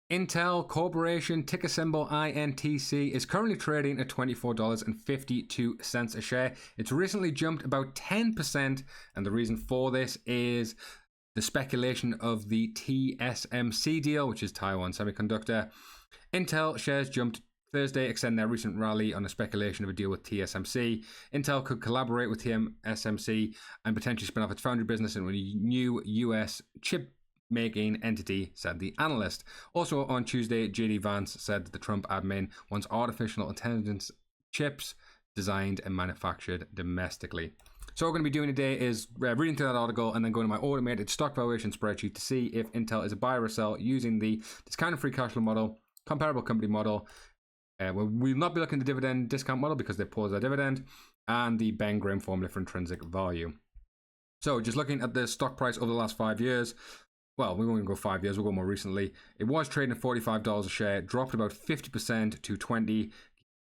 Intel Corporation, ticker symbol INTC, is currently trading at $24.52 a share. It's recently jumped about 10%, and the reason for this is the speculation of the TSMC deal, which is Taiwan Semiconductor. Intel shares jumped Thursday, extending their recent rally on the speculation of a deal with TSMC. Intel could collaborate with TSMC and potentially spin off its foundry business into a new US chip making entity, said the analyst. Also on Tuesday, JD Vance said that the Trump admin wants artificial intelligence chips designed and manufactured domestically. So what we're going to be doing today is reading through that article and then going to my automated stock valuation spreadsheet to see if Intel is a buy or sell using the discounted free cash flow model, comparable company model. We'll not be looking at the dividend discount model because they paused their dividend, and the Ben Graham formula for intrinsic value. So just looking at the stock price over the last 5 years, well, we won't even go 5 years, we'll go more recently. It was trading at $45 a share, dropped about 50% to $20,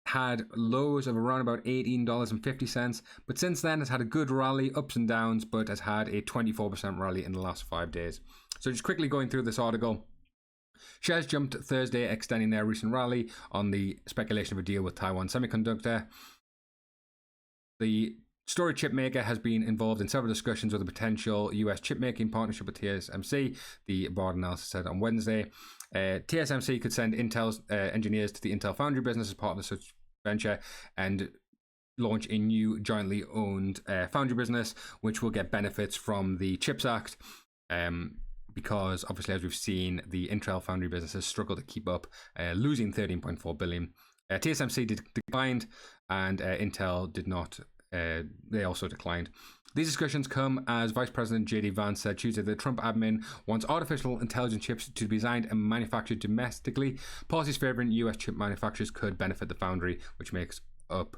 had lows of around about $18.50, but since then has had a good rally, ups and downs, but has had a 24% rally in the last 5 days. So just quickly going through this article. Shares jumped Thursday, extending their recent rally on the speculation of a deal with Taiwan Semiconductor. The storage chip maker has been involved in several discussions with a potential US chip making partnership with TSMC, the board analysis said on Wednesday. TSMC could send Intel's engineers to the Intel foundry business as part of such venture and launch a new jointly owned foundry business, which will get benefits from the CHIPS Act. Because obviously, as we've seen, the Intel foundry businesses struggle to keep up, losing $13.4 billion. TSMC declined, and Intel did not. They also declined. These discussions come as Vice President JD Vance said Tuesday the Trump admin wants artificial intelligence chips to be designed and manufactured domestically. Policies favoring US chip manufacturers could benefit the foundry, which makes chips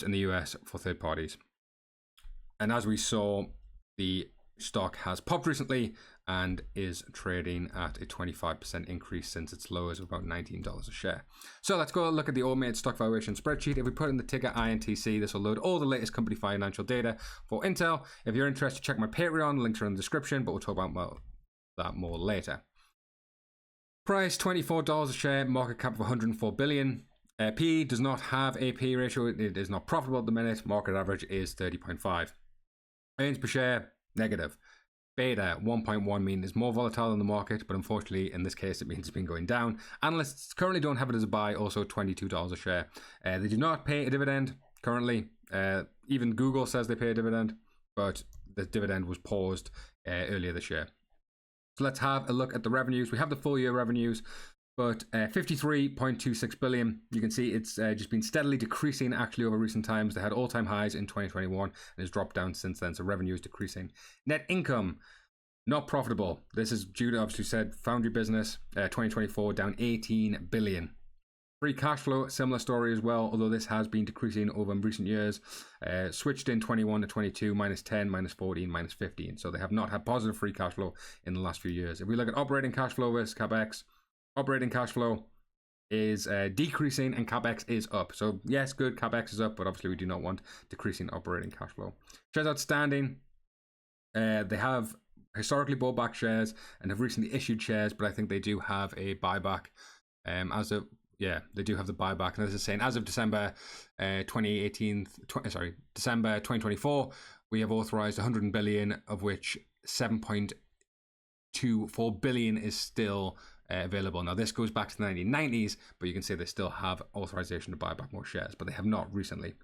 in the US for third parties. And as we saw, the stock has popped recently and is trading at a 25% increase since its lows of about $19 a share. So let's go look at the automated stock valuation spreadsheet. If we put in the ticker INTC, this will load all the latest company financial data for Intel. If you're interested, check my Patreon, links are in the description, but we'll talk about that more later. Price $24 a share, market cap of $104 billion. PE does not have a PE ratio, it is not profitable at the minute, market average is 30.5. Earnings per share, negative. Beta, 1.1 mean is more volatile than the market, but unfortunately in this case it means it's been going down. Analysts currently don't have it as a buy, also $22 a share. They do not pay a dividend currently. Even Google says they pay a dividend, but the dividend was paused earlier this year. So let's have a look at the revenues. We have the full year revenues, but 53.26 billion. You can see it's just been steadily decreasing actually over recent times. They had all-time highs in 2021 and has dropped down since then, so revenue is decreasing. Net income, not profitable. This is due to, obviously said, foundry business, 2024 down 18 billion. Free cash flow, similar story as well, although this has been decreasing over recent years. Switched in 21 to 22, minus 10, minus 14, minus 15. So they have not had positive free cash flow in the last few years. If we look at operating cash flow versus CapEx, operating cash flow is decreasing and CapEx is up. So yes, good, CapEx is up, but obviously we do not want decreasing operating cash flow. Shares outstanding, they have historically bought back shares and have recently issued shares, but I think they do have a buyback. They do have the buyback. And this is saying as of December 2024, we have authorized 100 billion, of which 7.24 billion is still available. Now this goes back to the 1990s, but you can see they still have authorization to buy back more shares, but they have not recently.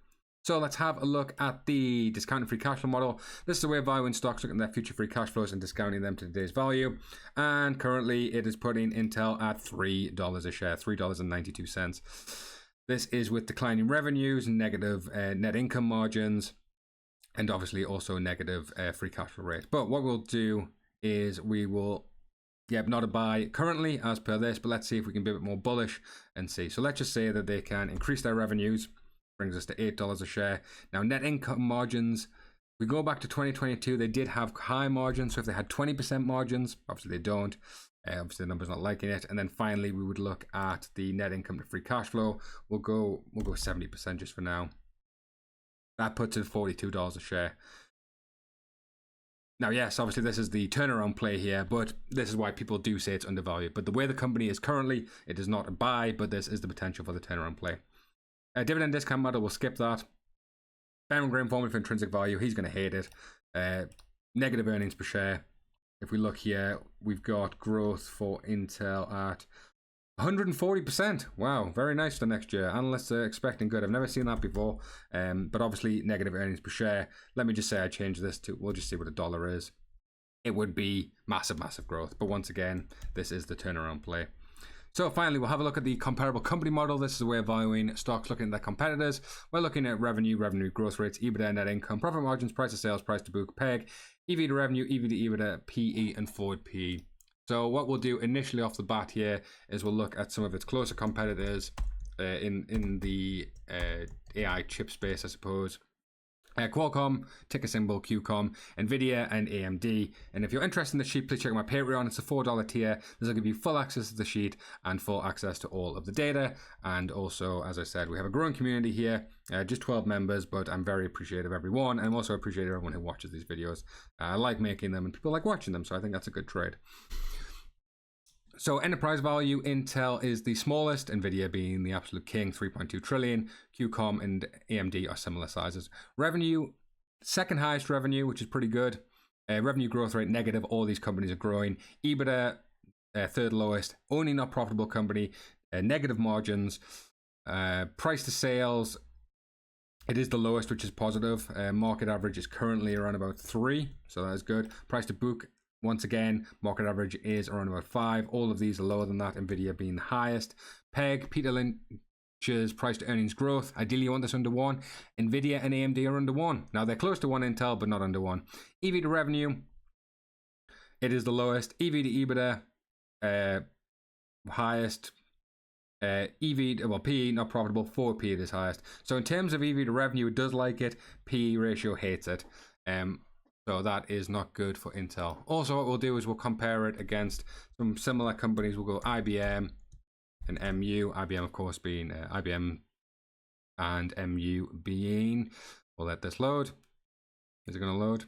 So let's have a look at the discounted free cash flow model. This is a way of valuing stocks, looking at their future free cash flows and discounting them to today's value. And currently it is putting Intel at $3 a share, $3.92. This is with declining revenues, negative net income margins, and obviously also negative free cash flow rate. But what we'll do is we will not a buy currently as per this, but let's see if we can be a bit more bullish and see. So let's just say that they can increase their revenues, brings us to $8 a share. Now net income margins, we go back to 2022, they did have high margins. So if they had 20% margins, obviously they don't. Obviously the number's not liking it. And then finally we would look at the net income to free cash flow. We'll go 70% just for now. That puts it at $42 a share. Now, yes, obviously this is the turnaround play here, but this is why people do say it's undervalued. But the way the company is currently, it is not a buy, but this is the potential for the turnaround play. Dividend discount model, we'll skip that. Baron Graham formula for intrinsic value, he's going to hate it. Negative earnings per share. If we look here, we've got growth for Intel at 140%. Wow, very nice for next year. Analysts are expecting good. I've never seen that before. But obviously, negative earnings per share. Let me just say I changed this to, we'll just see what a dollar is. It would be massive, massive growth. But once again, this is the turnaround play. So finally, we'll have a look at the comparable company model. This is a way of valuing stocks looking at their competitors. We're looking at revenue growth rates, EBITDA, net income, profit margins, price to sales, price to book, PEG, EV to revenue, EV to EBITDA, PE, and forward PE. So what we'll do initially off the bat here is we'll look at some of its closer competitors in the AI chip space, I suppose. Qualcomm, ticker symbol QCOM, Nvidia, and AMD. And if you're interested in the sheet, please check out my Patreon. It's a $4 tier. This will give you full access to the sheet and full access to all of the data. And also, as I said, we have a growing community here, just 12 members, but I'm very appreciative of everyone. And I'm also appreciative of everyone who watches these videos. I like making them and people like watching them, so I think that's a good trade. So enterprise value, Intel is the smallest, Nvidia being the absolute king, 3.2 trillion. QCOM and AMD are similar sizes. Revenue, second highest revenue, which is pretty good. Revenue growth rate negative, all these companies are growing. EBITDA, third lowest, only not profitable company, negative margins. Price to sales, it is the lowest, which is positive. Market average is currently around about 3, so that is good. Price to book, once again, market average is around about 5. All of these are lower than that, Nvidia being the highest. PEG, Peter Lynch's price to earnings growth. Ideally, you want this under 1. Nvidia and AMD are under 1. Now, they're close to 1 Intel, but not under 1. EV to revenue, it is the lowest. EV to EBITDA, highest. EV, well, PE, not profitable. Forward PE is highest. So in terms of EV to revenue, it does like it. PE ratio hates it. So that is not good for Intel. Also, what we'll do is we'll compare it against some similar companies. We'll go IBM and MU. IBM, of course, being IBM and MU being. We'll let this load. Is it going to load?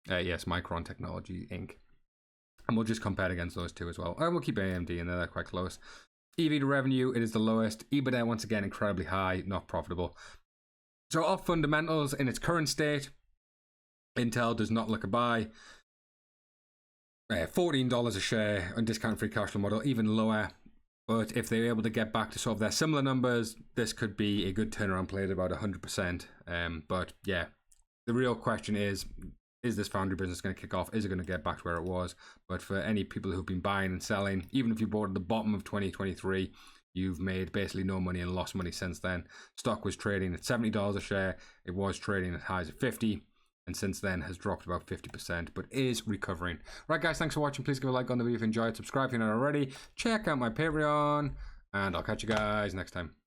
Yes, Micron Technology Inc. And we'll just compare it against those two as well. And we'll keep AMD in there. They're quite close. EV to revenue, it is the lowest. EBITDA, once again, incredibly high, not profitable. So off fundamentals in its current state, Intel does not look a buy. $14 a share on discount free cash flow model, even lower. But if they're able to get back to sort of their similar numbers, this could be a good turnaround play at about 100%. But yeah, the real question is this foundry business going to kick off? Is it going to get back to where it was? But for any people who've been buying and selling, even if you bought at the bottom of 2023, you've made basically no money and lost money since then. Stock was trading at $70 a share. It was trading at highs of 50. And since then has dropped about 50%, but is recovering. Right, guys, thanks for watching. Please give a like on the video if you enjoyed. Subscribe if you're not already. Check out my Patreon, and I'll catch you guys next time.